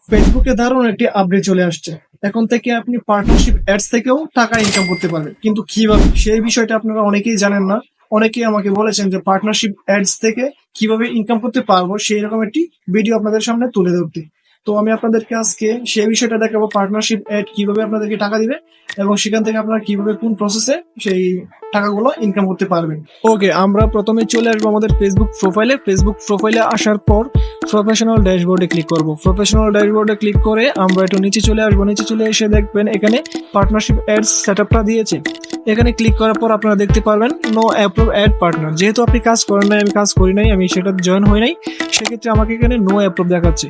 ফেসবুকে দারুণ একটি আপডেট চলে আসছে। এখন থেকে আপনি পার্টনারশিপ অ্যাডস থেকেও টাকা ইনকাম করতে পারবেন, কিন্তু কিভাবে সেই বিষয়টা আপনারা অনেকেই জানেন না। অনেকেই আমাকে বলেছেন যে পার্টনারশিপ অ্যাডস থেকে কিভাবে ইনকাম করতে পারবো সেই রকম একটি ভিডিও আপনাদের সামনে তুলে ধরতে। তো আমি আপনাদেরকে আজকে সেই বিষয়টা দেখাবো, পার্টনারশিপ অ্যাড কিভাবে আপনাদেরকে টাকা দিবে এবং সেখান থেকে আপনারা কিভাবে কোন প্রসেসে সেই টাকাগুলো ইনকাম করতে পারবেন। ওকে, আমরা প্রথমে চলে আসবো আমাদের ফেসবুক প্রোফাইলে আসার পর প্রফেশনাল ড্যাশবোর্ডে ক্লিক করব। প্রফেশনাল ড্যাশবোর্ডে ক্লিক করে আমরা একটু নিচে চলে আসবো। নিচে চলে এসে দেখবেন এখানে পার্টনারশিপ অ্যাডস সেটআপটা দিয়েছে। এখানে ক্লিক করার পর আপনারা দেখতে পারবেন নো অ্যাপ্রুভ অ্যাড পার্টনার। যেহেতু আপনি কাজ করেন নাই, আমি কাজ করি নাই, আমি সেটা জয়েন হই নাই, সেক্ষেত্রে আমাকে এখানে নো অ্যাপ্রুভ দেখাচ্ছে।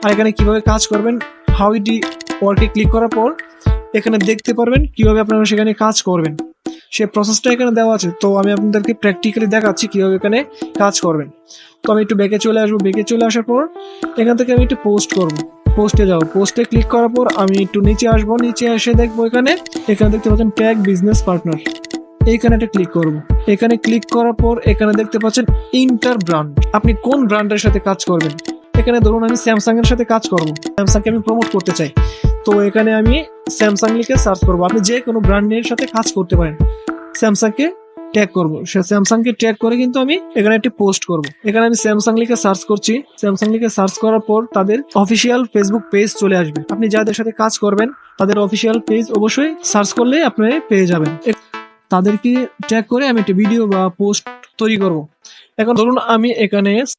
আর এখানে কিভাবে কাজ করবেন, হাউ ইট ওয়ার্কে ক্লিক করার পর এখানে দেখতে পারবেন কিভাবে আপনারা সেখানে কাজ করবেন। সে প্রসেসটা এখানে দেওয়া আছে, তো আমি আপনাদেরকে প্র্যাকটিক্যালি দেখাচ্ছি কিভাবে এখানে কাজ করবেন। তো আমি একটু ব্যাকে চলে আসবো। ব্যাকে চলে আসার পর এখান থেকে আমি একটু পোস্ট করব। পোস্টে যাবো। পোস্টে ক্লিক করার পর আমি একটু নিচে আসবো। নিচে এসে দেখবো এখানে দেখতে পাচ্ছেন ট্যাগ বিজনেস পার্টনার। এইখানে একটা ক্লিক করব। এখানে ক্লিক করার পর এখানে দেখতে পাচ্ছেন ইন্টার ব্র্যান্ড। আপনি কোন ব্র্যান্ডের সাথে কাজ করবেন। এখানে ধরুন আমি স্যামসাং এর সাথে কাজ করব, স্যামসাংকে আমি প্রমোট করতে চাই। তো এখানে আমি স্যামসাং লিখে সার্চ করব। আপনি যে কোনো ব্র্যান্ডের সাথে কাজ করতে পারেন। স্যামসাংকে ট্যাগ করব। সে স্যামসাংকে ট্যাগ করে কিন্তু আমি এখানে একটি পোস্ট করব। এখানে আমি স্যামসাং লিখে সার্চ করছি। স্যামসাং লিখে সার্চ করার পর তাদের অফিসিয়াল ফেসবুক পেজ চলে আসবে। আপনি যাদের সাথে কাজ করবেন তাদের অফিসিয়াল পেজ অবশ্যই সার্চ করলে আপনি পেয়ে যাবেন। তাদেরকে ট্যাগ করে আমি একটা ভিডিও বা পোস্ট তৈরি করব। এখন ধরুন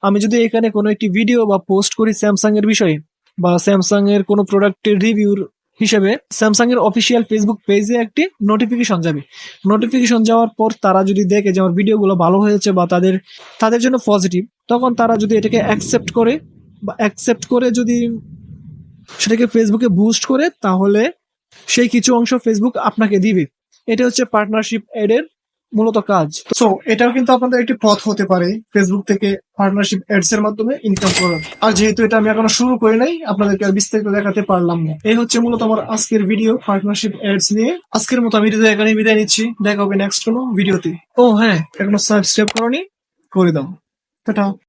আমি যদি এখানে কোনো একটি ভিডিও বা পোস্ট করি স্যামসাং এর বিষয়ে, বা স্যামসাং এর কোনো প্রোডাক্টের রিভিউর হিসেবে, স্যামসাং এর অফিসিয়াল ফেসবুক পেজে একটি নোটিফিকেশন যাবে। নোটিফিকেশন যাওয়ার পর তারা যদি দেখে যে আমার ভিডিওগুলো ভালো হয়েছে বা তাদের জন্য পজিটিভ, তখন তারা যদি এটাকে অ্যাকসেপ্ট করে যদি সেটাকে ফেসবুকে বুস্ট করে, তাহলে সেই কিছু অংশ ফেসবুক আপনাকে দিবে। এটা হচ্ছে পার্টনারশিপ এর মূলত কাজ। সো এটাও কিন্তু আপনাদের একটি পথ হতে পারে ফেসবুক থেকে পার্টনারশিপ এডস এর মাধ্যমে ইনকাম করার। আর যেহেতু এটা আমি এখনো শুরু করি নাই, আপনাদেরকে আর বিস্তারিত দেখাতে পারলাম না। এই হচ্ছে মূলত আমার আজকের ভিডিও পার্টনারশিপ এডস নিয়ে। আজকের মতো আমি এখানে বিদায় নিচ্ছি। দেখা হবে নেক্সট কোনো ভিডিওতে। ও হ্যাঁ, এখনো সাবস্ক্রাইব করনি, করে দাও। টাটা।